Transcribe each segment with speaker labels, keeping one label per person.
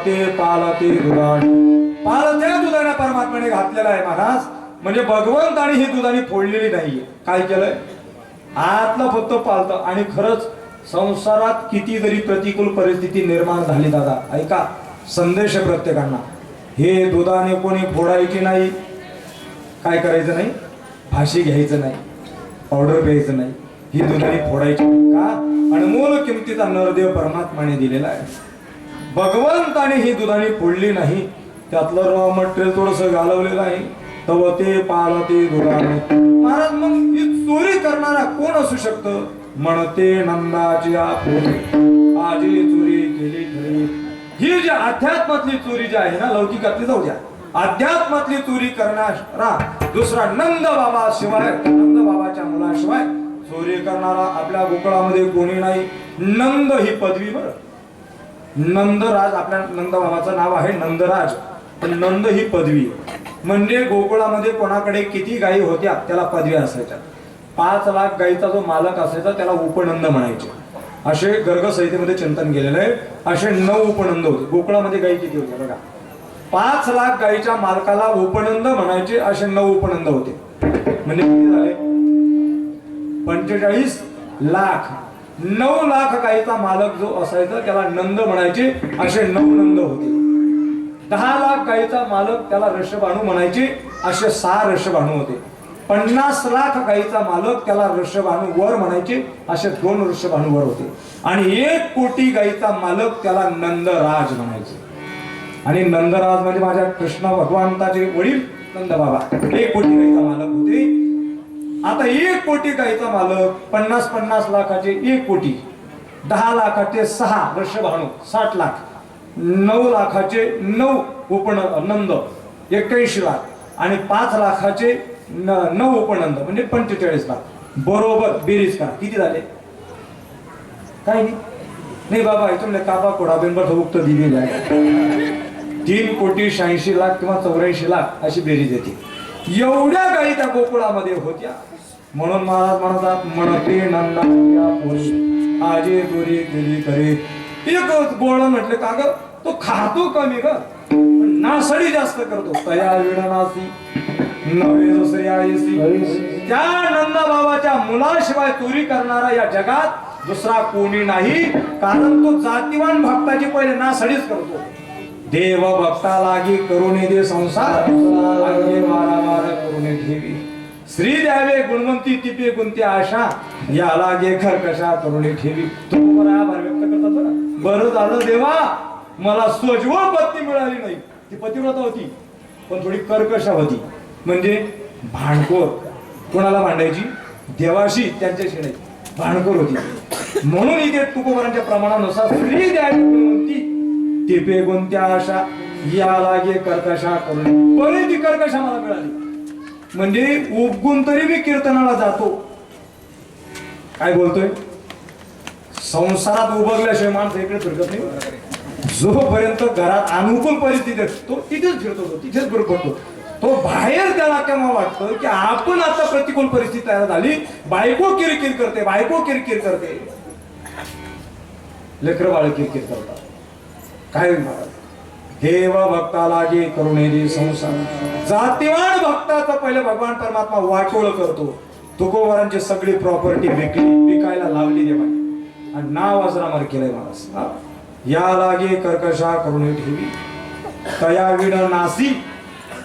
Speaker 1: तवते पालते दुधाने, पालत्या दुधाने परमात्म्याने घातलेला आहे महाराज. म्हणजे भगवंताने ही दुधाने फोडलेली नाहीये. काय केलंय? आतला फक्त पालतं. आणि खरंच संसारात किती जरी प्रतिकूल परिस्थिती निर्माण झाली दादा, ऐका संदेश प्रत्येकांना, हे दुधाने कोणी फोडायची नाही. काय करायचं नाही? फाशी घ्यायचं नाही, पावडर प्यायचं नाही, ही दुधाने फोडायची. का? अनमोल किमतीचा नरदेव परमात्माने दिलेला आहे. भगवंताने ही दुधाने फोडली नाही. त्यातलं रॉ मटेरियल थोडस घालवलेलं आहे. तवते पालते दुधाने. महाराज मग ही चोरी करणारा कोण असू शकतं? म्हणते नंदाची आपुले आजी चोरी केली खरी. ही जी अध्यात्मातली चोरी जी आहे ना, लौकिकातली जाऊ द्या, अध्यात्मातली चोरी करणारा दुसरा नंद बाबा शिवाय, नंद बाबाच्या मुलाशिवाय चोरी करणारा आपल्या गोकुळामध्ये कोणी नाही. नंद ही पदवी बरं, नंदराज आपल्या नंद बाबाचं नाव आहे नंदराज, पण नंद ही पदवी. म्हणजे गोकुळामध्ये कोणाकडे किती गायी होत्या त्याला पदवी असायच्या. 5 लाख गायीचा जो मालक असायचा त्याला उपनंद म्हणायचे. असे गर्ग संहितेमध्ये चिंतन केलेलं आहे. असे 9 उपनंद होते. गोकुळामध्ये गायी किती होत्या बघा, 5 लाख गायीच्या मालकाला उपनंद म्हणायचे. असे 9 उपनंद होते. म्हणजे किती झाले? 45 लाख. 9 लाख गायीचा मालक जो असायचा त्याला नंद म्हणायचे. असे 9 नंद होते. 10 लाख गायीचा मालक त्याला ऋषभानू म्हणायचे. असे 6 ऋषभानू होते. 50 लाख गायीचा मालक त्याला ऋषभानू वर म्हणायचे. असे 2 ऋषभानू वर होते. आणि 1 कोटी गायीचा मालक त्याला नंदराज म्हणायचे. आणि नंदराज म्हणजे माझ्या कृष्ण भगवंताचे वडील नंद बाबा 1 कोटी गायीचा मालक होते. आता 1 कोटी गायीचा मालक, 50 लाखाचे 1 कोटी, 10 लाखाचे 6 ऋषभानू 60 लाख, 9 लाखाचे 9 उपनंद 81 लाख, आणि 5 लाखाचे 9 उपनंद म्हणजे 45 लाख. बरोबर बेरीज करा, किती झाले? काय नाही बाबा, इथून काबा कोडा बेंबर उक्त दिलेली आहे. 3 कोटी 86 लाख किंवा 84 लाख अशी बेरीज येते. एवढ्या गायी त्या गोकुळामध्ये होत्या. म्हणून महाराज म्हणतात, म्हणते नंदा आजे चोरी केली करे. एक गोळ म्हटलं का ग, तो खातो कमी ग, नासडी जास्त करतो. तया विडनासी नवे दुसरी आईसी. त्या नंदा बाबाच्या मुलाशिवाय चोरी करणारा या जगात दुसरा कोणी नाही. कारण तो जातीवान भक्ताची पहिले नासडीच करतो. देव भक्ता लागी करुणे दे संसार, अंगे वारंवार करुणे ठेवी. श्री द्यावे गुणवंती तिपे गुंती आशा, या लागे खरकशा करुणे ठेवी. तो बरा आभार व्यक्त करतात बरं. बरं झालं देवा मला सोजवळ पत्नी मिळाली नाही. ती पतिव्रता होती पण थोडी कर्कशा होती. म्हणजे भांडखोर. कोणाला भांडायची? देवाशी, त्यांच्याशी नाही, भांडखोर होती. म्हणून इथे तुकोबारांच्या प्रमाणानुसार श्री द्यावी गुणवंती तिपे गुंत्या आशा, या लागे कर्कशा करून. बरे ती कर्कशा मला मिळाली. म्हणजे उपगुण तरी मी कीर्तनाला जातो. काय बोलतोय? संसारात उभगल्याशिवाय माणसं इकडे फिरकत नाही. जोपर्यंत घरात अनुकूल परिस्थिती असतो तिथेच फिरतो, तिथेच बरोबर पडतो. तो बाहेर त्याला केव्हा वाटतं की आपण आता प्रतिकूल परिस्थिती तयार झाली, बायको किरकिर करते, बायको किरकिर करते, लेकर बाळ किरकिर करतात. काय महाराज? देव भक्ता लागे करुणे दे संसार. जातीवान भक्ताचं पहिले भगवान परमात्मा वाटोळ करतो. तुकोबारांची सगळी प्रॉपर्टी विकायला लावली देवाने आणि नाव अजरामर केलंय महाराज. या लागे कर्कशा करुणे ठेवी, तया विड नासी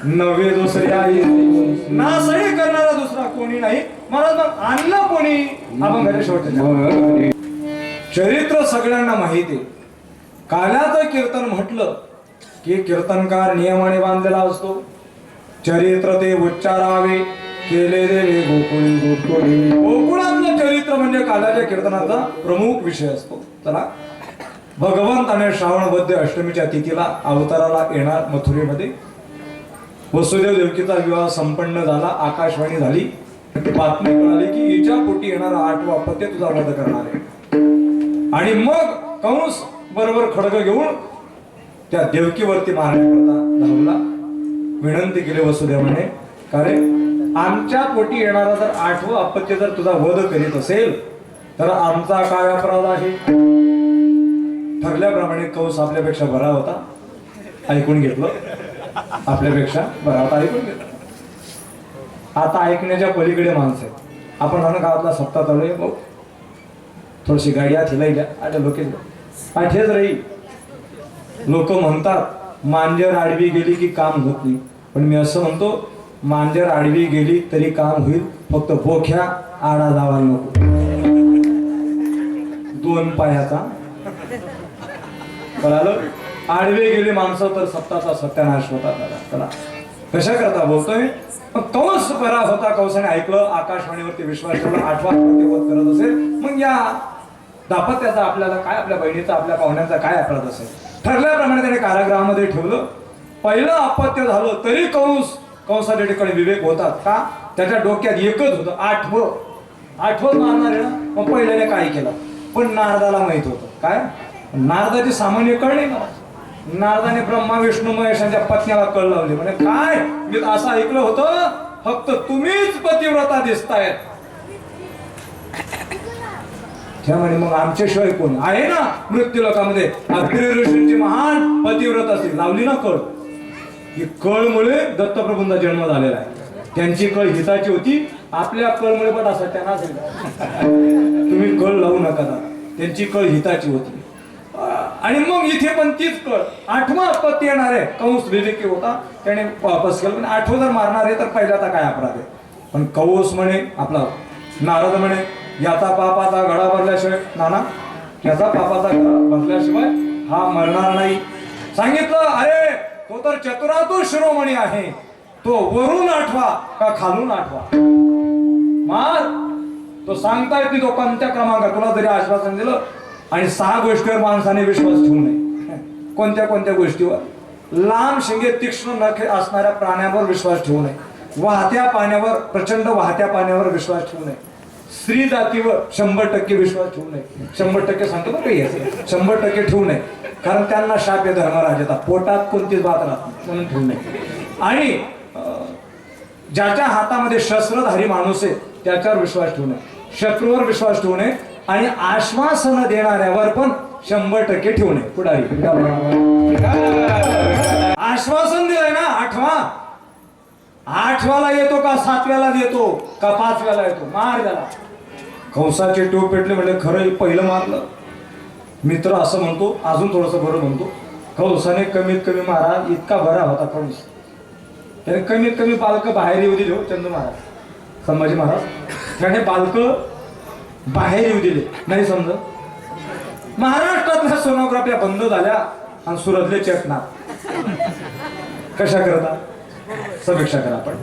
Speaker 1: नवे दुसरे आई. नासही करणारा दुसरा कोणी नाही महाराज. मग आणलं कोणी? आपण शेवटचं चरित्र सगळ्यांना माहिती आहे. काल्याचं कीर्तन म्हटलं की कीर्तनकार नियमाने बांधलेला असतो. चरित्र ते उच्चारावे केले देवे गोकुळी गोकुळी. गोकुळातलं चरित्र म्हणजे काल्याच्या कीर्तनाचा प्रमुख विषय असतो. चला, भगवंताने श्रावणबद्ध अष्टमीच्या तिथीला अवताराला येणार मथुरेमध्ये. वसुदेव देवकीचा विवाह संपन्न झाला, आकाशवाणी झाली, बातमी कळाली की हिच्या पोटी येणारा 8वा अपत्य तुझा वध करणार आहे. आणि मग कंस बरोबर खडग घेऊन त्या देवकीवरती मारण्याकरता धावला. विनंती केली वसुदेवाने, कारण आमच्या पोटी येणारा जर 8वं अपत्य जर तुझा वध करीत असेल तर आमचा काय अपराध आहे? ठरल्याप्रमाणे कंस आपल्यापेक्षा बरा होता. ऐकून घेतलं आपल्यापेक्षा. बरं, आता ऐकून घेतलं. आता ऐकण्याच्या पलीकडे माणसं आहेत. आपण म्हणून गावातला सप्ताह चालू आहे भाऊ, थोडीशी गाडी आत हिलायल्या आल्या लोक आठेच राही. लोक म्हणतात मांजर आडवी गेली की काम होत नाही, पण मी असं म्हणतो मांजर आडवी गेली तरी काम होईल, फक्त बोख्या आडा जावा नको. 2 पायाचा कळालं. आडवे गेले माणसं तर सत्ताचा सत्यानाश होता. चला कशा करता बोलतोय. कंस बरा होता, कंसाने ऐकलं, आकाशवाणीवरती विश्वास ठेवला, 8वा वध करत असेल. मग या दाम्पत्याचा आपल्याला काय, आपल्या बहिणीचा आपल्या पाहुण्यांचा काय अपराध असेल. ठरल्याप्रमाणे त्याने कारागृहामध्ये ठेवलं. पहिलं अपत्य झालं तरी कंसाच्या ठिकाणी विवेक होतात का, त्याच्या डोक्यात एकच होतं, 8वं मारणार आहे ना. मग पहिल्याने काय केलं, पण नारदाला माहित होतं काय, नारदाची सामान्य कळ नाही मला. नारदाने ब्रह्मा विष्णू महेशांच्या पत्नीला कळ लावली. म्हणजे काय, मी असं ऐकलं होतं फक्त तुम्हीच पतिव्रता दिसतायत. त्यामुळे मग आमच्याशिवाय कोण आहे ना मृत्यू लोकांमध्ये. अग्नि ऋषींची महान पतिव्रता असेल, लावली ना कळ. ही कळमुळे दत्तप्रभूंचा जन्म झालेला आहे. त्यांची कळ हिताची होती, आपल्या कळमुळे पण असं त्यांना असेल. तुम्ही कळ लावू नका, त्यांची कळ हिताची होती. आणि मग इथे पण तीच कळ. 8वं अपत्य येणार आहे. कंस विवेकी होता, त्याने वापस केलं. पण 8वं जर मारणार आहे तर पहिल्याचा काय अपराध आहे. पण कंस म्हणे, आपला नारद म्हणे, याचा पापाचा घडा भरल्याशिवाय, नाना याचा पापाचा घडा भरल्याशिवाय हा मरणार नाही. सांगितलं, अरे तो तर चतुरातुर शिरोमणी आहे, तो वरून 8वा का खालून 8वा मार. तो सांगता येत नाही तो कोणत्या क्रमांकात. तुला जरी आश्वासन दिलं आणि 6 गोष्टीवर माणसाने विश्वास ठेवू नये. कोणत्या गोष्टीवर, लांब शिंगे तीक्ष्ण नखे असणाऱ्या प्राण्यावर विश्वास ठेवू नये. वाहत्या पाण्यावर, प्रचंड वाहत्या पाण्यावर विश्वास ठेवू नये. स्त्री जातीवर 100% विश्वास ठेवू नये. 100% सांगतो ना काही, 100% ठेवू नये. कारण त्यांना शाप आहे धर्मराजाचा, पोटात कोणतीच बात राहत म्हणून ठेवू नये. आणि ज्याच्या हातामध्ये शस्त्रधारी माणूस आहे त्याच्यावर विश्वास ठेवू नये. शत्रूवर विश्वास ठेवू नये. आणि आश्वासन देणाऱ्यावर पण 100% ठेवू नये. पुढारी आश्वासन दिलंय ना, 8वाला येतो का 7व्याला येतो का 5व्याला येतो, मार त्याला. कंसाचे टोप पेटले. म्हणजे खरं पहिलं मारलं. मित्र असं म्हणतो, अजून थोडस बरं म्हणतो, कंसाने कमीत कमी महाराज इतका बरा होता कंस, त्याने कमीत कमी बालक बाहेर येऊ दिले. चंदू महाराज, संभाजी महाराज, त्याने बालक बाहेर येऊ दिले नाही. समजा महाराष्ट्रातल्या सोनोग्राफ्या बंद झाल्या आणि सुरतले चेतनार. कशा करता, समीक्षा करा आपण.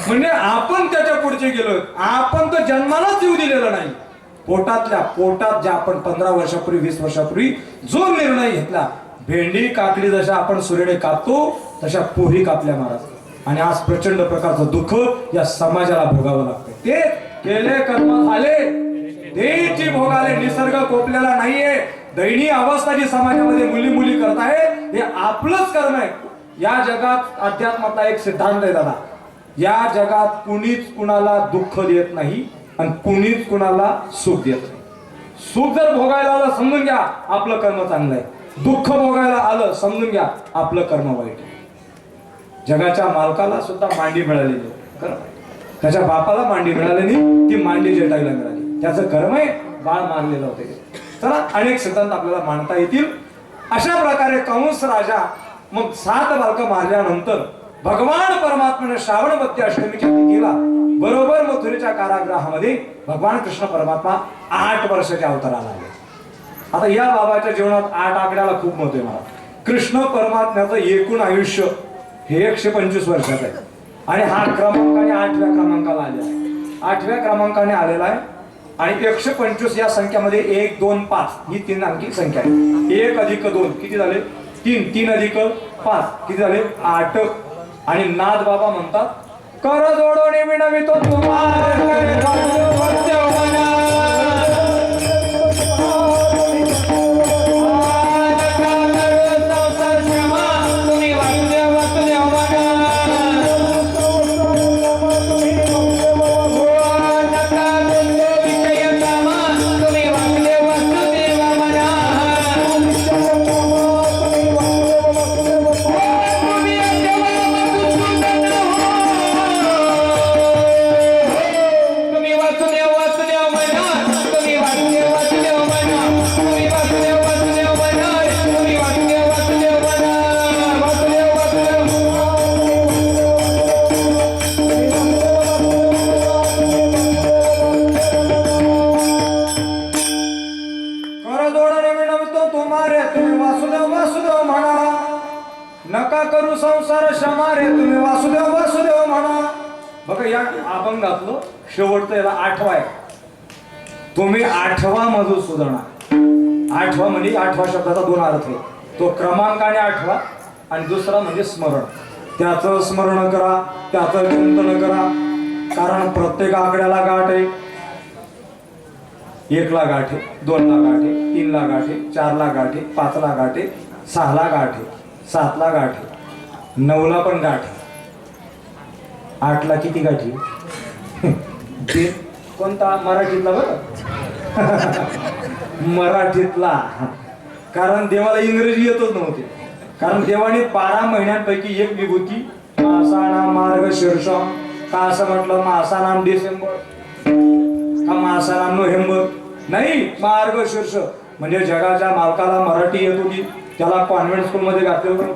Speaker 1: म्हणजे आपण त्याच्या पुढचे गेलो. आपण तर जन्मालाच येऊ दिलेलं नाही. पोटात ज्या आपण 15 वर्षापूर्वी 20 वर्षापूर्वी जो निर्णय घेतला, भेंडी कापली जशा आपण सुरेडे कापतो तशा पोरी कापल्या महाराज. आणि आज प्रचंड प्रकारचं दुःख या समाजाला भोगावं लागतं. ते केले कर्म झाले, देची भोगाले. निसर्ग कोपलेला नाहीये. दैनीय अवस्था जी समाजामध्ये मुली करताय हे आपलंच कर्म आहे. या जगात अध्यात्माचा एक सिद्धांत आहे दादा, या जगात कुणीच कुणाला दुःख देत नाही आणि कुणीच कुणाला सुख देत नाही. सुख जर भोगायला आलं समजून घ्या आपलं कर्म चांगलं आहे. दुःख भोगायला आलं समजून घ्या आपलं कर्म वाईट आहे. जगाच्या मालकाला सुद्धा मांडी मिळालेली आहे, त्याच्या बापाला मांडी मिळाली नाही, ती मांडी जेटायला मिळाली. त्याचं कर्म आहे, बाळ मारलेलं होते. चला अनेक सिद्धांत आपल्याला मांडता येतील. अशा प्रकारे कंस राजा मग 7 बालकं मारल्यानंतर भगवान परमात्म्याने श्रावण वद्य अष्टमीच्या तिथीला बरोबर मथुरेच्या कारागृहामध्ये भगवान कृष्ण परमात्मा 8 वर्षाच्या अवताराला आले. आता या बाबाच्या जीवनात 8 आकड्याला खूप महत्व आहे. मला कृष्ण परमात्म्याचं एकूण आयुष्य हे 125 वर्षाचं आहे. आणि हा क्रमांकाने 8व्या क्रमांकाला आलेला आहे. 8व्या क्रमांकाने आलेला आहे. आणि 125 या संख्यामध्ये 1, 2, 5 ही 3 अंकी संख्या आहे. 1 अधिक 2 किती झाले 3, 3 अधिक 5 किती झाले 8. आणि नाथ बाबा म्हणतात, कर जोडोनी विनवितो नका करू संसार क्षमा रे तुम्ही वासुदेव वासुदेव म्हणा. बघा या अभंगातलं शेवटचं याला 8वा आहे. तुम्ही 8वा मधुसूदना. 8वा म्हणजे 8वा शब्दाचा 2 अर्थ आहे. तो क्रमांकाने 8वा आणि दुसरा म्हणजे स्मरण. त्याचं स्मरण करा, त्याचं चिंतन करा. कारण प्रत्येक आकड्याला गाठ आहे. 1 ला गाठ आहे, 2 ला गाठ आहे, 3 ला गाठ आहे, 4 ला गाठ आहे, 5 ला गाठ आहे, 6 ला गाठ आहे, 7 ला गाठ आहे, 9 ला पण गाठ आहे. 8 ला किती गाठी? ते कोणता? मराठीतला बरं. मराठीतला. कारण देवाला इंग्रजी येतच नव्हते. कारण देवाने 12 महिन्यांपैकी एक विभूती मासाना मार्ग शीर्ष का असं म्हटलं? मासा नाम डिसेंबर का मासा नाम नोव्हेंबर? नाही, मार्ग शीर्ष म्हणजे जगाच्या मालकाला मराठी येत होती, त्याला कॉन्व्हेंट स्कूलमध्ये घातलं होतं.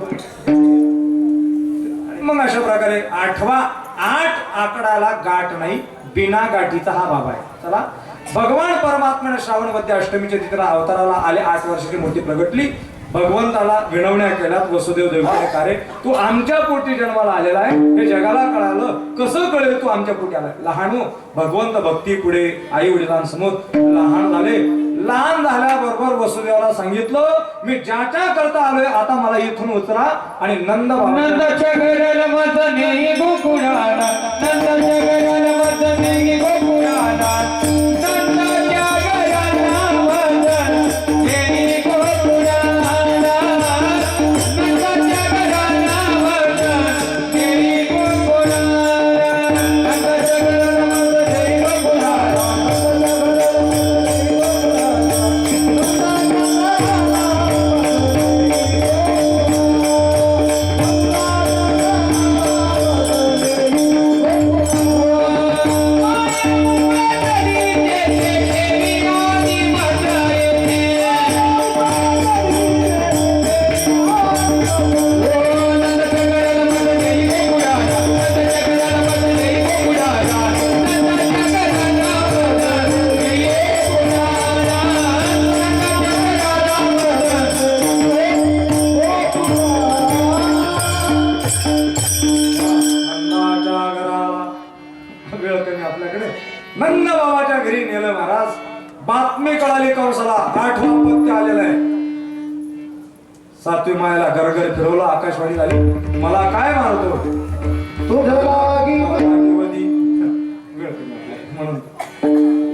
Speaker 1: मग अशा प्रकारे 8वा 8 आकडाला गाठ नाही, बिना गाठीचा हा बाबा आहे. चला, भगवान परमात्म्याने श्रावण वद्य अष्टमीच्या तिथला अवताराला आले. 8 वर्षाची मूर्ती प्रगटली. भगवंताला विनवण्या केल्यात. वसुदेव देवकीने कार्य तू आमच्या पोटी जन्माला आलेला आहे हे जगाला कळालं. कसं कळेल तू आमच्या पोटी आलाय? लहानू भगवंत भक्ती पुढे आई वडिलांसमोर लहान झाले. लहान झाल्याबरोबर वसुदेवाला सांगितलं मी ज्याच्या करता आलोय आता मला इथून उचला आणि नंद
Speaker 2: नंदाच्या घराला माझं नेई गोकुळाला. नंदाच्या घराला माझं नेई गोकुळाला. नंदाच्या घराला माझं नेई गोकुळाला. नंदाच्या घराला माझं नेई गोकुळाला. नंदाच्या घराला माझं नेई गोकुळाला.
Speaker 1: नंद बाबाच्या घरी नेलं महाराज. बातमी कळाली कंसाला 8वा पत्य आलेला आहे. 7वी मायाला गरगर फिरवलं. आकाशवाणी झाली मला काय मारतो म्हणून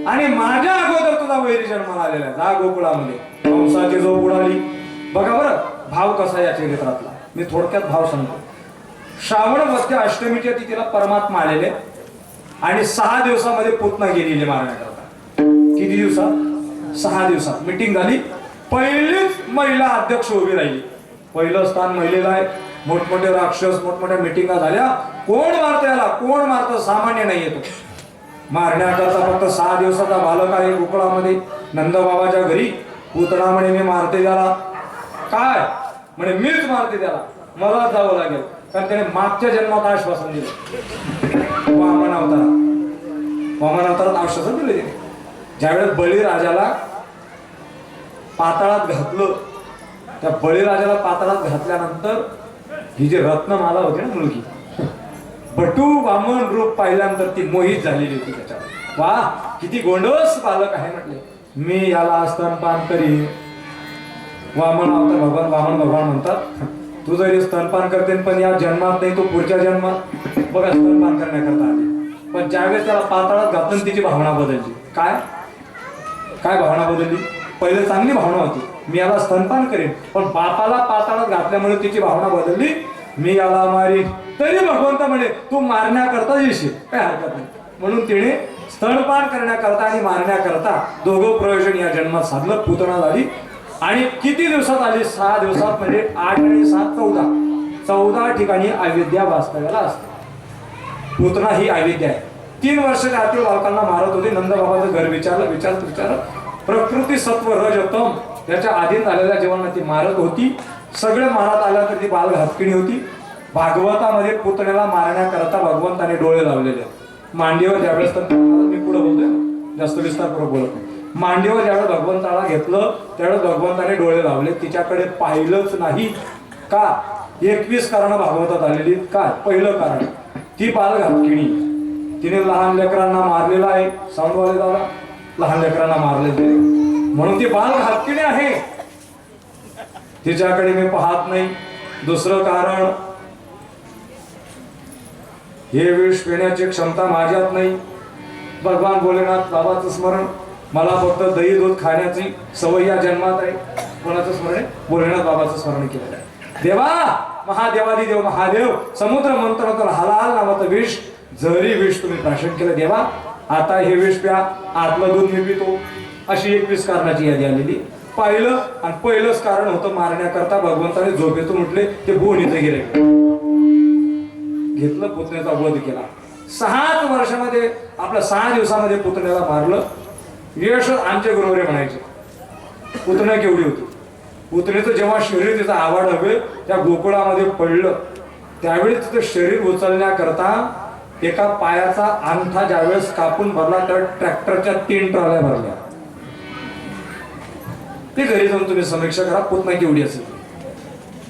Speaker 1: आणि माझ्या अगोदर तुझा वैरी जन्माला आलेला आहे. जा गोकुळामध्ये. कंसाची झोप उडाली. बघा बरं भाव कसा या चरित्रातला. मी थोडक्यात भाव सांगतो. श्रावण वद्य अष्टमीच्या तिथीला परमात्मा आलेले आणि 6 दिवसामध्ये पुतना गेलेली मारण्याकरता. किती दिवसात? 6 दिवसात मीटिंग झाली. पहिलीच महिला अध्यक्ष उभी राहिली. पहिलं स्थान महिलेला आहे. मोठमोठे राक्षस मोठमोठ्या मिटिंगा झाल्या. कोण मारतं याला? कोण मारतं? सामान्य नाही येतो मारण्याकरता. फक्त 6 दिवसाचा बालक आहे गोकुळामध्ये नंदबाबाच्या घरी. पुतना म्हणे मी मारते त्याला. काय म्हणे? मीच मारते त्याला. मला जावं लागेल. कारण त्याने मागच्या जन्मात आश्वासन दिलं. वामन अवतारात आश्वासन दिले त्याने. ज्यावेळेस बळीराजाला पाताळात घातलं, त्या बळीराजाला पाताळात घातल्यानंतर ही जी रत्नमाला होती ना मुलगी, बटू वामन रूप पाहिल्यानंतर ती मोहित झालेली होती त्याच्यावर. वा किती गोंडस बालक आहे म्हटले. मी याला स्तनपान करीन. वामन अवतार भगवान वामन भगवान म्हणतात तू जरी स्तनपान करते पण या जन्मात नाही तो पुढच्या जन्मात बघा स्तनपान करण्याकरता आले. पण ज्यावेळेस त्याला पाताळात घातलं तिची भावना बदलली. काय काय भावना बदलली? पहिले चांगली भावना होती मी याला स्तनपान करेन, पण बापाला पाताळात घातल्यामुळे तिची भावना बदलली. मी याला मारीन. तरी भगवंत म्हणे तू मारण्याकरता येशील, काय हरकत नाही. म्हणून तिने स्तनपान करण्याकरता आणि मारण्याकरता दोघं प्रयोजन या जन्मात साधलं. पुतना झाली. आणि किती दिवसात आली? 6 दिवसात. म्हणजे 8 आणि 7 14 ठिकाणी अयोध्या वास्तव्याला असते. पुतना ही अयोध्या आहे. 3 वर्षाच्या आतील बालकांना मारत होती. नंदबाबाचं घर विचारत प्रकृती सत्व रज तम त्याच्या अधीन झालेल्या जीवनात ती मारत होती. सगळे मारत आल्या तर ती बालघातकिणी होती. भागवतामध्ये पुतण्याला मारण्याकरता भगवंताने डोळे लावलेले. मांडीवर ज्यावेळेस तर मी पुढे बोलतोय जास्त विस्तारपूर्वक बोलत नाही. मांडीवर ज्यावेळेस भगवंताला घेतलं त्यावेळेस भगवंताने डोळे लावले. तिच्याकडे पाहिलंच नाही. का? 21 कारणं भागवतात आलेली. काय पहिलं कारण, ती बाल घातकिणी, तिने लहान लेकरांना मारलेलं आहे. साऊंडवाले दादा, लहान लेकरांना मारलेले म्हणून ती बाल घातकिणी आहे, तिच्याकडे मी पाहत नाही. दुसरं कारण, हे विष पिण्याची क्षमता माझ्यात नाही. भगवान भोलेनाथ बाबाचं स्मरण, मला फक्त दही दूध खाण्याची सवय या जन्मात आहे. कोणाचं स्मरण आहे? भोलेनाथ बाबाचं स्मरण केलेलं आहे. देवा, महादेवादिदेव महादेव, समुद्र मंथनातून हलाल नावाचं विष, जहरी विष तुम्ही प्राशन केलं देवा. आता हे विष प्या, आतलं दूध मी पितो. अशी 21 कारणाची यादी आलेली. पाहिलं आणि पहिलंच कारण होतं मारण्याकरता भगवंताने झोपेतून उठले, ते बोनीचं गिरे घेतलं, पुतण्याचा वध केला. 6 वर्षामध्ये, आपल्या 6 दिवसामध्ये पुतण्याला मारलं. यश आमचे गुरुवरे म्हणायचे, पुतण्या केवढी होती. पुतणीचं जेव्हा शरीर तिचं आवड हवे त्या गोकुळामध्ये पडलं, त्यावेळी तिचं शरीर उचलण्याकरता एका पायाचा अंगठा ज्यावेळेस कापून भरला, तर ट्रॅक्टरच्या 3 ट्रॉल्या भरल्या. ते घरी जाऊन तुम्ही समीक्षा करा, पुतना केवढी असेल.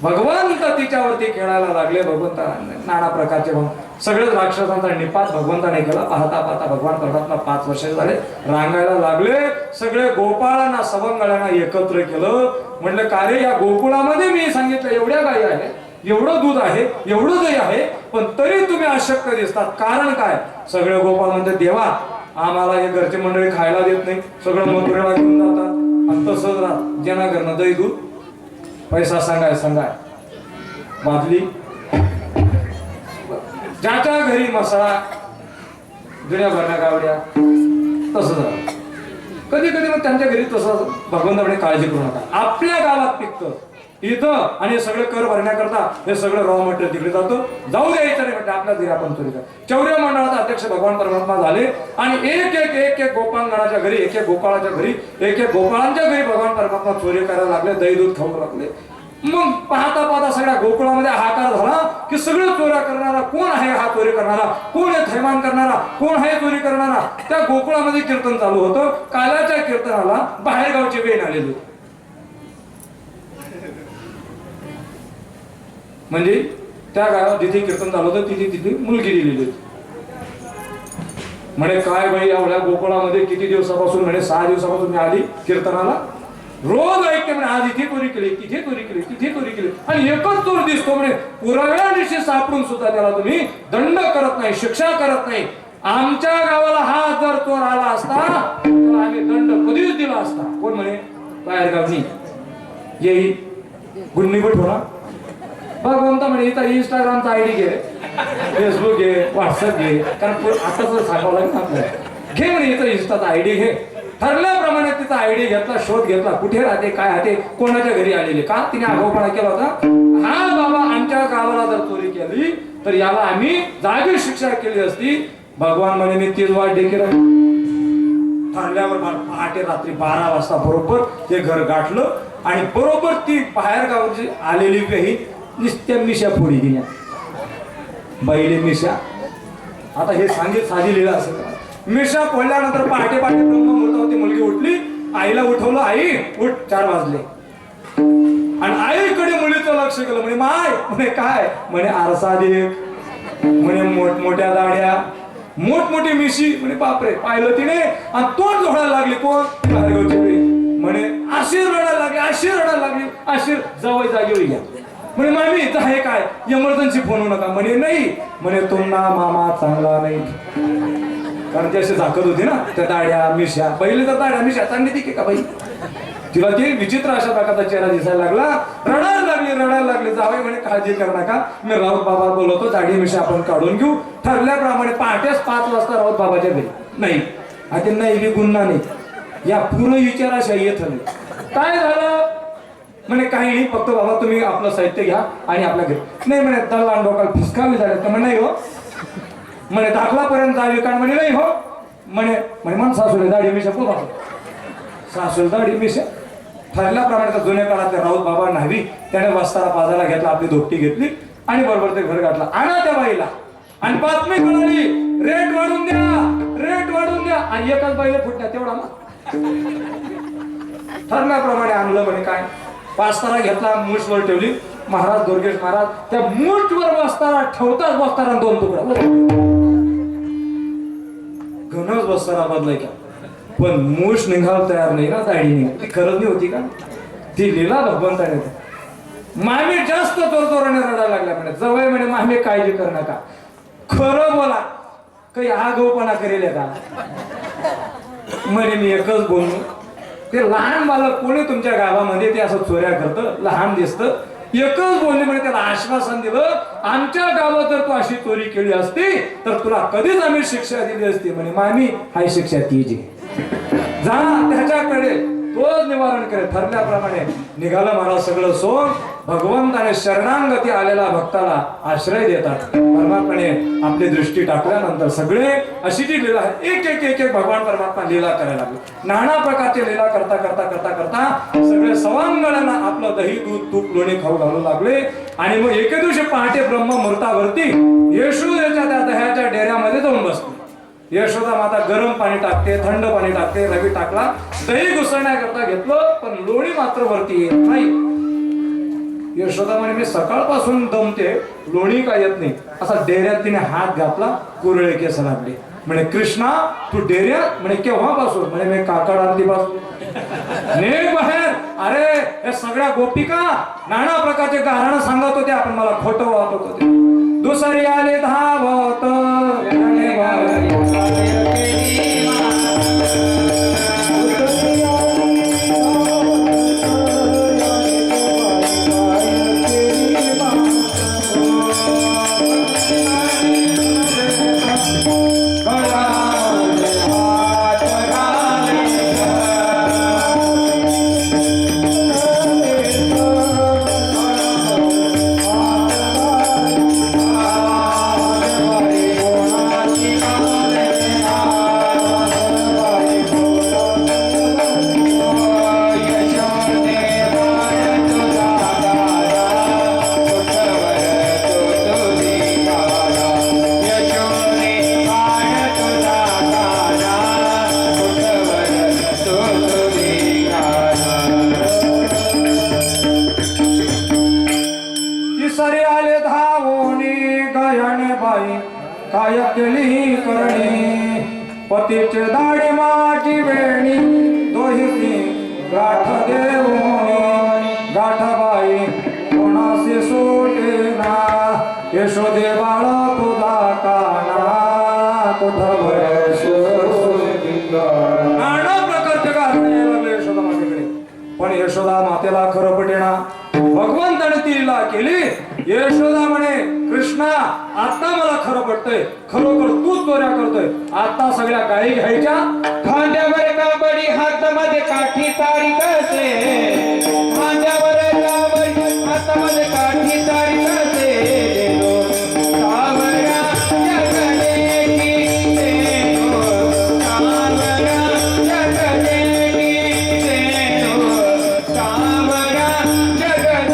Speaker 1: भगवंत तिच्यावरती खेळायला लागले. भगवंता नाना प्रकारचे सगळेच राक्षसांचा निपात भगवंताने केला. पाहता पाहता भगवान परमात्मा 5 वर्ष झाले रांगायला लागले. सगळे गोपाळांना सवंगळ्यांना एकत्र केलं. म्हणलं का रे, या गोकुळामध्ये मी सांगितलं एवढ्या गायी आहे, एवढं दूध आहे, एवढं दही आहे, पण तरी तुम्ही अशक्त दिसतात. कारण काय? सगळे गोपाळ म्हणते, देवा आम्हाला हे घरचे मंडळी खायला देत नाही, सगळं मथुरेला घेऊन जातात. आणि तसंच राहत, ज्यांना घरनं दही दूध, पैसा सांगाय बादली, ज्याच्या घरी मसाला, जुन्या भरण्या गावड्या, तसंच राहत. कधी कधी मग त्यांच्या घरी तसं भगवंताकडे काळजी करू नका. आपल्या गावात पिकतं इथं, आणि सगळे कर भरण्याकरता हे सगळं रॉ मटेरियल तिकडे जातं. जाऊ द्यायचं नाही म्हणजे आपल्या घरी आपण चोरी कर. चौर्य मंडळाचा अध्यक्ष भगवान परमात्मा झाले आणि एक एक गोपांगणाच्या घरी, एक गोपाळाच्या घरी, एक गोपाळांच्या घरी भगवान परमात्मा चोरी करायला लागले, दही दूध खाऊ लागले. मग पाहता पाहता सगळ्या गोकुळामध्ये हाकार झाला की सगळं चोऱ्या करणारा कोण आहे, हा चोरी करणारा कोण आहे, थैमान करणारा कोण आहे, चोरी करणारा. त्या गोकुळामध्ये कीर्तन चालू होतं. कालाच्या कीर्तनाला बाहेरगावची वेण आलेली होती. म्हणजे त्या गावात जिथे कीर्तन चालू होतं तिथे मुलगी दिलेली होती. म्हणे काय बाई, एवढ्या गोकुळामध्ये किती दिवसापासून, म्हणे 6 दिवसापासून मी आली कीर्तनाला, रोज ऐकते म्हणे, आज इथे चोरी केली, तिथे चोरी केली, तिथे चोरी केली, आणि एकच चोर दिसतो म्हणे. पुराव्यानिशी सापडून सुद्धा त्याला तुम्ही दंड करत नाही, शिक्षा करत नाही. आमच्या गावाला हा जर चोर आला असता तर आम्ही दंड कधीच दिला असता. कोण म्हणे? बाहेरगावनी येई गुन्नीबट होणार. भगवंत म्हणे, इथं इंस्टाग्रामचा आयडी घे, फेसबुक घे, व्हॉट्सअप घे, कारण आता जर सांगावं लागेल आपल्याला, घे म्हणे इथं इंस्टाचा आयडी घे. ठरल्याप्रमाणे तिचा आयडी घेतला, शोध घेतला, कुठे राहते, काय राहते, कोणाच्या घरी आलेले, का तिने आगाऊपणा केला होता. हा बाबा, आमच्या गावाला जर चोरी केली तर याला आम्ही जागी शिक्षा केली असती. भगवान म्हणे, मी तीच वाट देखील ठरल्यावर पहाटे रात्री 12 वाजता बरोबर ते घर गाठलं आणि बरोबर ती बाहेर गावची आलेली काही नुसत्या मिशा फोडी दिल्या, बैले मिशा. आता हे सांगित साधी लिहिलं असं, मिशा फोडल्यानंतर पहाटे ब्रह्ममुहूर्तावरती मुलगी उठली. आईला उठवलं, आई उठ, 4 वाजले. आणि आईकडे मुलीचं लक्ष केलं. म्हणे माय, म्हणे काय, म्हणे आरसा देख, म्हणे मोठमोठ्या दाड्या, मोठमोठी मिशी. म्हणे बापरे, पाहिलं तिने आणि तोंड झोडायला लागली. कोण? बाहेरगावची वेळी. म्हणे अशी रडायला लागली, अशी रडायला लागली, अशी जवळ जागी या. म्हणे मामी इथं आहे काय, इमर्जन्सी फोन होऊ नका. म्हणे नाही, म्हणे तुम्हाला मामा चांगला नाही. कारण ती अशी झाकत होती ना, त्या दाड्या मिशा, पहिले तर दाड्या मिशा चांगली ती का बाई, तिला ती विचित्र अशा प्रकारचा चेहरा दिसायला लागला. रडायला लागली. जावई म्हणे काळजी करू नका, मी राऊत बाबा बोलवतो, दाढी मिशा आपण काढून घेऊ. ठरल्याप्रमाणे पहाटेच 5 वाजता राऊत बाबाच्या घरी. नाही, आता नाही गुन्हा नाही, या पूर्ण विचाराशाही येत नाही. काय झालं? म्हणे काही नाही, फक्त बाबा तुम्ही आपलं साहित्य घ्या आणि आपल्या घरी. नाही म्हणे, दलाल डोकाला फिसकावी झाले. तर म्हणे नाही हो, म्हणे दाखलापर्यंत जावी का? म्हणे नाही हो. म्हणे मन सासूला दाढी मिशा खूप सासूला दाढी मिशा. ठरल्याप्रमाणे जुन्या काळातल्या राऊत बाबा न्हावी, त्याने वस्तारा पाजायला घेतला, आपली धोपटी घेतली आणि बरोबर ते घर गाठला. आणा त्या बाईला. आणि बातमी कळाली, रेट वाढून द्या, रेट वाढून द्या. आणि एकाच बाईला फुटल्या तेवढा मग. ठरल्याप्रमाणे आणलं. म्हणे काय, पास्तारा घेतला, मुसवर ठेवली, महाराज दुर्गेश महाराज त्या मूठवर बसताना ठेवताच दोन तुकडा घनच बसताना बदलाय का पण मूठ निघाल तयार नाही ना दाढी निघाल ती खरंच नाही होती का ती लीला भगवंताने मामी जास्त जोरजोराने रडायला लागल्या म्हणे जवळ म्हणे मामी काळजी कर नका खरं बोला काही आगाऊपणा करेल का म्हणे मी एकच बोललो ते लहान बालक कोणी तुमच्या गावामध्ये ते असं चोऱ्या करतं लहान दिसतं एकच बोलले म्हणे त्याला आश्वासन दिलं आमच्या गावात जर तू अशी चोरी केली असती तर तुला कधीच आम्ही शिक्षा दिली असती म्हणे मामी हाय शिक्षा ती जी जा त्याच्याकडे तोच निवारण करे ठरल्याप्रमाणे निघालं महाराज सगळं सोन भगवंताने शरणांगती आलेला भक्ताला आश्रय देतात परमात्माने आपली दृष्टी टाकल्यानंतर सगळे अशी जी लीला आहे एक एक एक एक भगवान परमात्मा लीला करायला लागले नाना प्रकारची लीला करता करता करता करता सगळे सवांगणांना आपलं दही दूध तूप लोणी खाऊ घालू लागले आणि मग एके दिवशी पहाटे ब्रह्ममुहूर्तावरती यशोदेच्या त्या दह्याच्या डेऱ्यामध्ये जाऊन बसले यशोदा माता गरम पाणी टाकते थंड पाणी टाकते रवी टाकला दही घुसळण्याकरता घेतलं पण लोणी मात्र वरती येत नाही यशोदा म्हणे मी सकाळपासून दमते लोणी काय येत नाही असा डेऱ्यात तिने हात घातला कुरळे केस लागले म्हणे कृष्णा तू डेऱ्यात म्हणे केव्हापासून म्हणे मी काकड आरतीपासून नेक बाहेर अरे हे सगळ्या गोपिका नाना प्रकारचे गारणं सांगत होते आपण मला खोटं वाटत होते दुसरी आले धावत काय केली करणी पतीचे दाढी माझी वेणी दोही गाठ देवणी गाठबाई कोणाशी सोडे ना यशोदे बाळा तुझा काना कुठं नाना प्रकारचे गाणे लागले यशोदा मातेकडे पण यशोदा मातेला खरं पटेना भगवंताने ती लीला केली यशोदा म्हणे कृष्णा आता मला खरं पडतंय खरोखर तूच चोऱ्या करतोय आता सगळ्या गायी घ्यायच्या
Speaker 2: खांद्यावर काबडी हातामध्ये काठी तारी कसे खांद्यावर काबडी हातामध्ये काठी तारी कसे सावरा जगले की देनो सावरा जगले की देनो सावरा जगले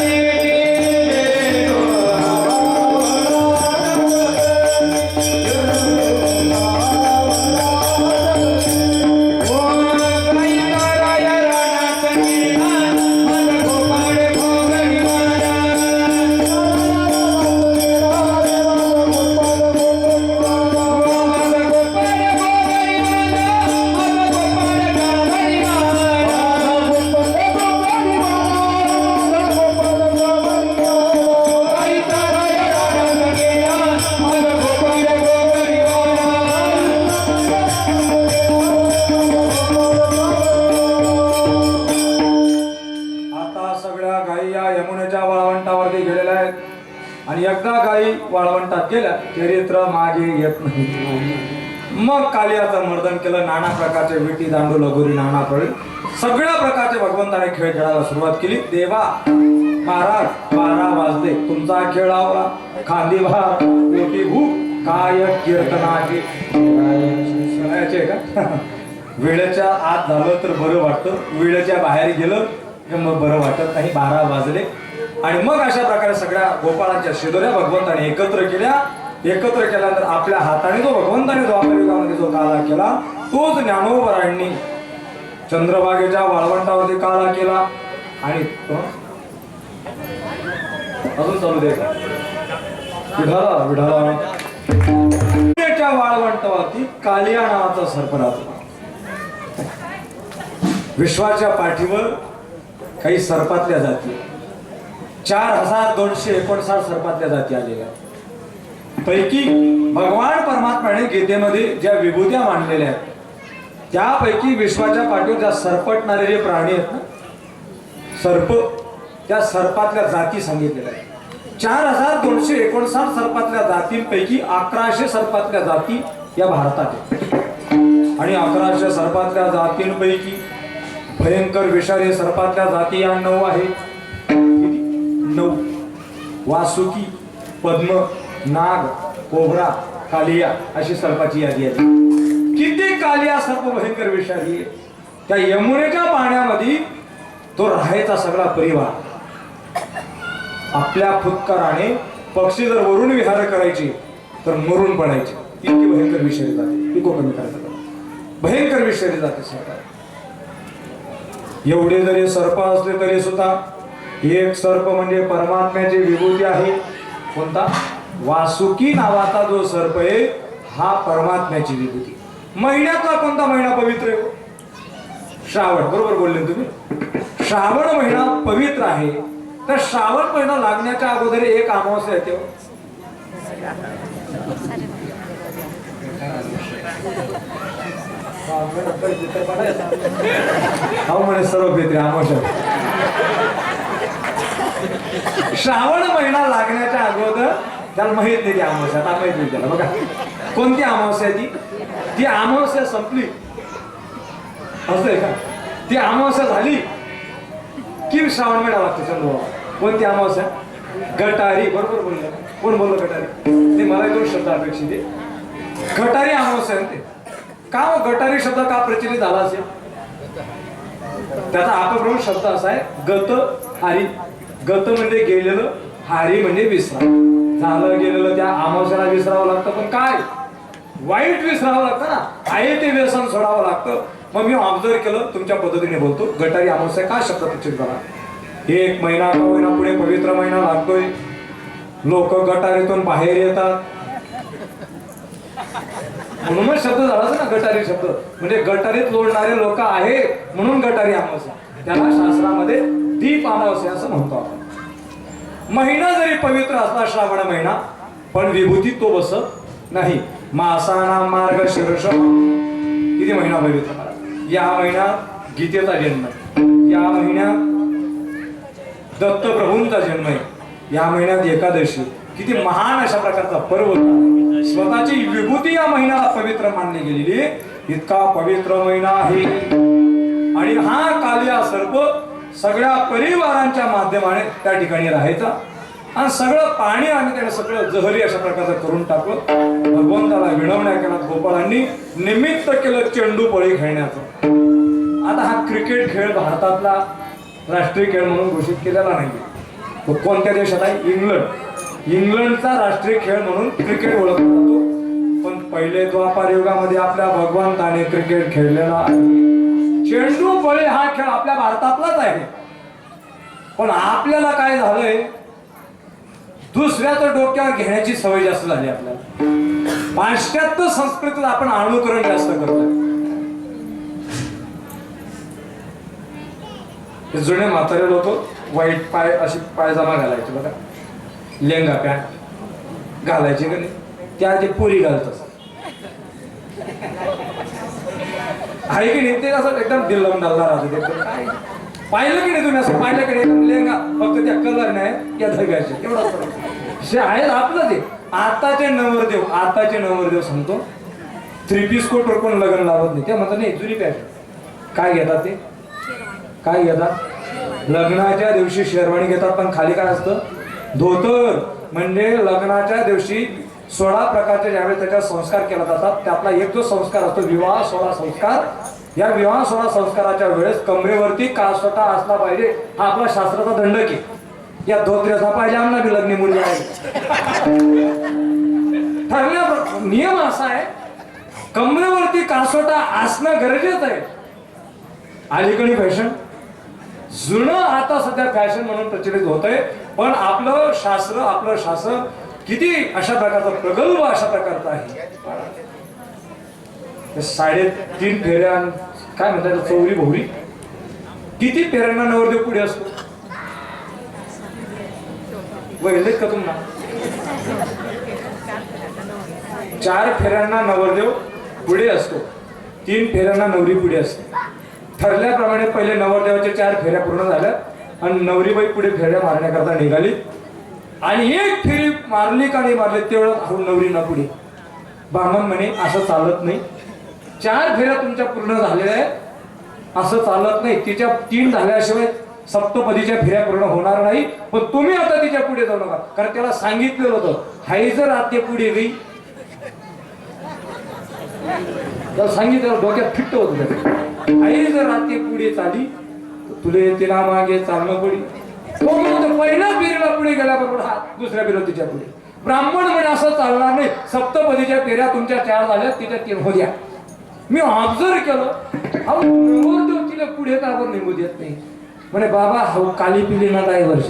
Speaker 1: आणि एकदा गायी वाळवंटात गेल्या चरित्र मागे येत नाही मग कालियाचं मर्दन केलं नाना प्रकारचे विटी दांडू लगोरी नाना फळे सगळ्या प्रकारचे भगवंताने खेळ खेळायला सुरुवात केली देवा महाराज 12 वाजले तुमचा खेळ आवला खांदी भार पोटी भूक काय कीर्तनाची का वेळेच्या आत झालं तर बरं वाटतं वेळेच्या बाहेर गेलं की मग बरं वाटत नाही 12 वाजले आणि मग अशा प्रकारे सगळ्या गोपाळांच्या शिदोऱ्या भगवंताने एकत्र केल्यानंतर आपल्या हाताने जो भगवंताने जो आपल्या युगामध्ये जो काला केला तोच ज्ञानोबरायांनी चंद्रभागेच्या वाळवंटावरती काला केला आणि अजून चालू दे विढाला विढाला. पुण्याच्या वाळवंटावरती कालिया नावाचा सर्प राहतो. विश्वाच्या पाठीवर काही सर्पातल्या जाती 4259 सर्पातल्या जाती आलेल्या पैकी भगवान परमात्म्याने गीतेमध्ये ज्या विभूत्या मांडलेल्या आहेत त्यापैकी विश्वाच्या पाठीवर ज्या सरपटणारे जे प्राणी आहेत ना सर्प, त्या सर्पातल्या जाती सांगितलेल्या आहेत. 4259 सर्पातल्या जातींपैकी 1100 सर्पातल्या जाती या भारतात आहेत. आणि 1100 सर्पातल्या जातींपैकी भयंकर विषारी सर्पातल्या जाती या 9 आहेत. 9. वासुकी, पद्म, नाग, कोबरा, कालिया अशी सर्पाची यादी आहे. किती कालिया सर्प भयंकर विषारी आहे. त्या यमुनेच्या पाण्यामध्ये तो राहायचा सगळा परिवार. आपल्या फुत्काराने पक्षी जर वरून विहार करायचे तर मरून पडायचे. इतकी भयंकर विषारी जाते. ती कमी करायचं भयंकर विषारी जाते सर्प. एवढे जरी सर्प असले तरी सुद्धा एक सर्प म्हणजे परमात्म्याची विभूती आहे. कोणता? वासुकी नावाचा जो सर्प आहे हा परमात्म्याची विभूती. महिन्यातला कोणता महिना पवित्र आहे? श्रावण. बरोबर बोलले तुम्ही. श्रावण महिना पवित्र आहे. तर श्रावण महिना लागण्याच्या अगोदर एक अमावस्या येते. म्हणे सर्व पित्रे अमावस्या. श्रावण महिना लागण्याच्या अगोदर त्याला माहित नाही ती अमावस्या. आता माहित नाही त्याला. बघा कोणती अमावस्या ती अमावस्या संपली असं आहे का? ती अमावस्या झाली की श्रावण महिना लागतो. चंद्र कोणती अमावस्या? गटारी. बरोबर बोललं. कोण बोललं गटारी? ते मला 2 शब्द अपेक्षित आहे. गटारी अमावस्या ते का गटारी शब्द का प्रचलित झाला असेल? त्याचा अपभ्रंश शब्द असा आहे गत हारी. गत म्हणजे गेलेलं, हारी म्हणजे विसराव. झालं गेलेलं त्या अमावस्याला विसरावं लागतं. पण काय वाईट विसरावं लागतं ना. आहे ते व्यसन सोडावं लागतं. मग मी ऑब्झर्व केलं, तुमच्या पद्धतीने बोलतो. गटारी अमावस्या का शब्द प्रचलित झाला? 1 महिना का महिना पुढे पवित्र महिना लागतोय. लोक गटारीतून बाहेर येतात म्हणूनच शब्द झालाच ना गटारी शब्द. म्हणजे गटारीत लोळणारे लोक आहे म्हणून गटारी अमावस्या. त्याला शास्त्रामध्ये दीप अमावस्या असं म्हणतो आपण. महिना जरी पवित्र असला श्रावण महिना पण विभूती तो बसत नाही. मासाना मार्ग शीर्ष. किती महिना पवित्र? या महिन्यात गीतेचा जन्म आहे. या महिन्यात दत्तप्रभूंचा जन्म आहे. या महिन्यात एकादशी. किती महान अशा प्रकारचा पर्व होता. स्वतःची विभूती या महिन्याला पवित्र मानली गेलेली. इतका पवित्र महिना आहे. आणि हा कालिया सर्प सगळ्या परिवारांच्या माध्यमाने त्या ठिकाणी राहायचा. आणि सगळं पाणी आणि त्याने सगळं जहरी अशा प्रकारचं करून टाकलं. भगवंताला विनवण्या केला. गोपाळांनी निमित्त केलं चेंडू पळी खेळण्याचं. आता हा क्रिकेट खेळ भारतातला राष्ट्रीय खेळ म्हणून घोषित केलेला नाही. तो कोणत्या देशात आहे? इंग्लंड. इंग्लंडचा राष्ट्रीय खेळ म्हणून क्रिकेट ओळखला जातो. पण पहिले द्वापार युगामध्ये आपल्या भगवंताने क्रिकेट खेळलेला आहे. चेंडू पळी हा खेळ आपल्या भारतातलाच आहे. पण आपल्याला काय झालंय, दुसऱ्याचं डोक्यावर घेण्याची सवय जास्त झाली आपल्याला. पाश्चात्य संस्कृतीत आपण अनुकरण जास्त करतोय. जुने म्हातारे लोक वाईट पाय अशी पायजामा घालायचे बघा, लेंगा पॅन्ट घालायचे का नाही, त्या ते पुरी घालतात आहे की नाही. ते असं एकदम दिल्लम डालणार राहतं. ते पाहिलं की नाही तुम्ही? असं पाहिलं की नाही? लेंगा फक्त त्या कलर नाही या धग्याचे एवढा आहे आपलं. ते आताचे नवरदेव सांगतो 3 पीस कोटवर कोण लग्न लावत नाही. ते म्हणतात नाही जुनी पॅन्ट. काय घेतात ते? काय घेतात? लग्नाच्या दिवशी शेरवाणी घेतात. पण खाली काय असतं? धोतर. म्हणजे लग्नाच्या दिवशी 16 प्रकारचे ज्यावेळेस त्याच्यावर संस्कार केला जातात त्यातला एक जो संस्कार असतो विवाह सोहळा संस्कार. या विवाह सोहळा संस्काराच्या वेळेस कमरेवरती कासोटा असला पाहिजे. हा आपला शास्त्राचा दंडक आहे. या धोत्र्याचा पाहिजे आम्हाला बी लग्नी मुली आहे. ठरल्या नियम असा आहे कमरेवरती कासोटा असणं गरजेचं आहे. अलीकडे फॅशन जुनं आता सध्या फॅशन म्हणून प्रचलित होत आहे. पण आपलं शास्त्र किती अशा प्रकारचं प्रगल्भ अशा प्रकारचं आहे. 3.5 फेऱ्या काय म्हणतात चौरी भोवरी किती फेऱ्यांना नवरदेव पुढे असतो बघितलेत का तुम्हाला? 4 फेऱ्यांना नवरदेव पुढे असतो, 3 फेऱ्यांना नवरी पुढे असते. ठरल्याप्रमाणे पहिले नवरदेवाच्या 4 फेऱ्या पूर्ण झाल्या आणि नवरीबाई पुढे फेऱ्या मारण्याकरता निघाली आणि 1 फेरी मारली का नाही मारली तेवढं हळू नवरी ना पुढे. ब्राह्मण म्हणे असं चालत नाही, 4 फेऱ्या तुमच्या पूर्ण झालेल्या आहेत असं चालत नाही, तिच्या 3 झाल्याशिवाय सप्तपदीच्या फेऱ्या पूर्ण होणार नाही. पण तुम्ही आता तिच्या पुढे जाऊ नका, कारण त्याला सांगितलेलं होतं हाय जर आते पुढे गई, त्याला सांगितलं डोक्यात फिट्ट होत आई जर आते पुढे चाली तुले तिला मागे चालणं पडी. तो म्हणतो पहिल्या फेरीला पुढे गेल्याबरोबर हात दुसऱ्या फेरीला तिच्या पुढे. ब्राह्मण म्हणे असं चालणार नाही, सप्तपदीच्या फेऱ्या तुमच्या 4 झाल्या तिच्या 3 हो द्या. मी ऑब्झर्व केलं अहो नवरदेव तिला पुढे का आपण निघू देत नाही. म्हणे बाबा हो काली पिली ना काय वर्ष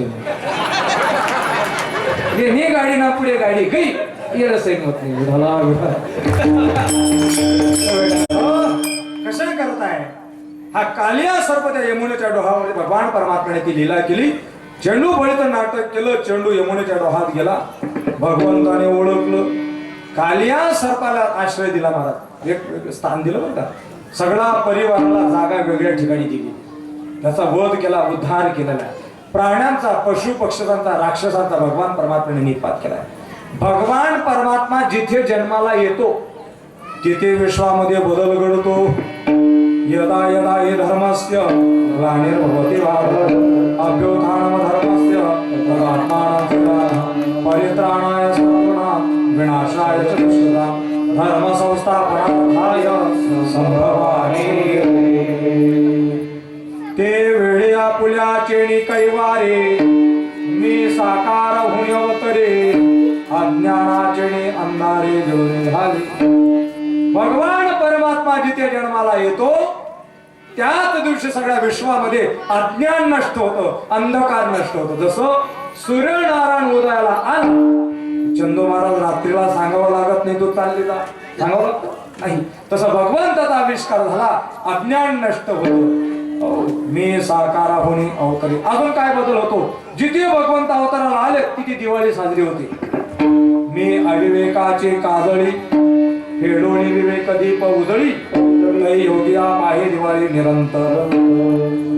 Speaker 1: हे गाडी ना पुढे गाडी गई येणं सैन होत नाही. कशा करताय हा कालिया सर्प त्या यमुनेच्या डोहामध्ये भगवान परमात्म्याने ती लीला केली. चेंडू बळीचं नाटक केलं, चेंडू यमुनेच्या डोहात गेला, भगवंताने ओळखलं, कालिया सर्पाला आश्रय दिला, महाराज एक स्थान दिलं बरं का. सगळा परिवाराला जागा वेगळ्या ठिकाणी दिली, त्याचा वध केला, उद्धार केलेला, प्राण्यांचा पशु पक्षांचा राक्षसांचा भगवान परमात्म्याने निपात केलाय. भगवान परमात्मा जिथे जन्माला येतो तिथे विश्वामध्ये बदल घडतो. यदा यदा हे धर्मस्य ग्लानिर्भवति भारत अभ्युत्थानम धर्मस्य तदात्मानं परित्राणाय साधूनां विनाशाय च दुष्कृतां धर्म संस्थापनार्थाय संभवामि. ते वेळी आपुल्या चेणी कैवारे मी साकार होऊन अवतरे अज्ञानाचेणे अंधारे जोडे झाले. भगवान परमात्मा जिथे जन्माला येतो त्याच दिवशी सगळ्या विश्वामध्ये अज्ञान नष्ट होतं, अंधकार नष्ट होतं. जसं सूर्यनारायण उदयाला आला, चंदू महाराज रात्रीला सांगावं लागत नाही तो चालली जा, सांगावं लागत नाही, तसं भगवंताचा आविष्कार झाला, अज्ञान नष्ट होतं. मी साकारा होणे अवतरी. अजून काय बदल होतो? जिथे भगवंत अवताराला आले तिथे दिवाळी साजरी होते. मी अविवेकाचे काजळी फेडोळी विवेक दीप उजळी योगिया पाहे दिवाळी निरंतर.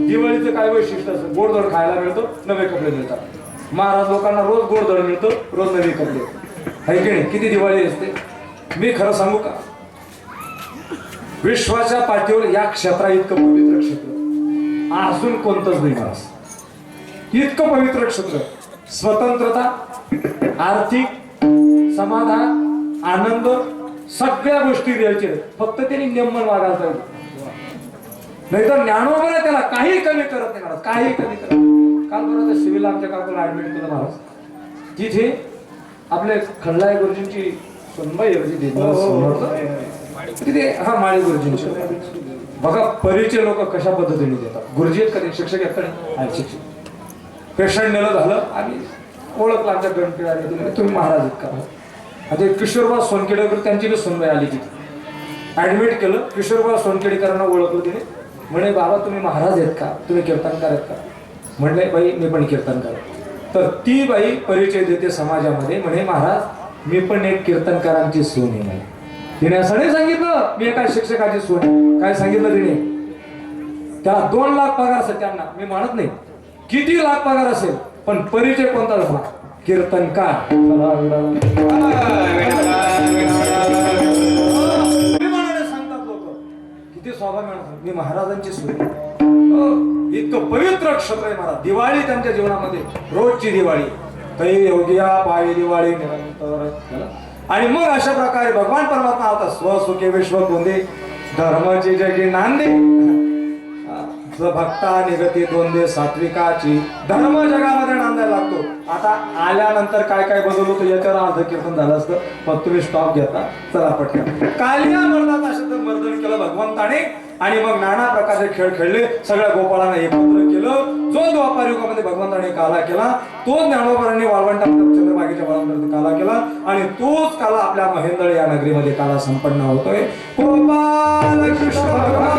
Speaker 1: दिवाळीचं काय वैशिष्ट्य असतं? गोडधोड खायला मिळतो, नवे कपडे मिळतात. महाराज लोकांना रोज गोडधोड मिळतो, रोज नवे कपडे. है की नाही? किती दिवाळी असते. मी खरं सांगू का, विश्वाच्या पाठीवर या क्षेत्रा इतकं पवित्र क्षेत्र अजून कोणतंच नाही महाराज. इतकं पवित्र क्षेत्र, स्वतंत्रता, आर्थिक समाधान, आनंद, सगळ्या गोष्टी द्यायच्या, फक्त त्यांनी नियमन वागायला पाहिजे. नाहीतर ज्ञानोबा त्याला काही कमी करत नाही महाराज, काही कमी करत. काल बरोबर सिव्हिल आमच्या काकूला ऍडमिट केलं महाराज, तिथे आपले खंडाय गुरुजींची सुनबाई तिथे हा माळी गुरुजींची. बघा परिचय लोक कशा पद्धतीने देतात. गुरुजी आहेत कधी शिक्षक आहेत कधी शिक्षक. पेशंट नेलं झालं आणि ओळखलं आमच्या गणपिळा तुम्ही महाराज आहेत का. आता किशोरबा सोनखेडेकर त्यांची बी सुनबाई आली तिथे, ऍडमिट केलं. किशोरबा सोनखेडेकरांना ओळखलं तिने, म्हणे बाबा तुम्ही महाराज आहेत का, तुम्ही कीर्तनकार आहेत का. म्हणले बाई मी पण कीर्तनकार. तर ती बाई परिचय देते समाजामध्ये, म्हणे महाराज मी पण एक कीर्तनकारांची सून आहे. म्हणे तिने असं नाही सांगितलं मी एका शिक्षकाची सून आहे. काय सांगितलं तिने? त्याला 2 लाख पगार असेल त्यांना, मी म्हणत नाही किती लाख पगार असेल, पण परिचय कोणता झाला? कीर्तनकार. सांगतात लोक किती स्वभाव मिळतात, मी महाराजांची सून. इतकं पवित्र क्षेत्र आहे महाराज. दिवाळी त्यांच्या जीवनामध्ये रोजची दिवाळी, तै योगिया पायी दिवाळी निरंतर. आणि मग अशा प्रकारे भगवान परमात्मा होता स्वसुखे विश्व गोंदे धर्माची जगी नांदे भक्ता निगती द्वंद्वे सात्विकाची. धर्म जगामध्ये नांदायला लागतो. आता आल्यानंतर काय काय बदल होतो याच्यावर अर्ध कीर्तन झालं असतं, पण तुम्ही स्टॉप घेता. चला पटकन. कालिया मर्दाचा शब्द मर्दन केलं भगवंताने आणि मग नाना प्रकारचे खेळ खेळले. सगळ्या गोपाळांना एकत्र केलं. जो द्वापार युगामध्ये भगवंताने काला केला तो ज्ञानोबारांनी वाळवंटात चंद्रभागेच्या वळणावर काला केला आणि तोच काला आपल्या महेंद्र या नगरीमध्ये काला संपन्न होतोय. गोपाल कृष्ण भगवान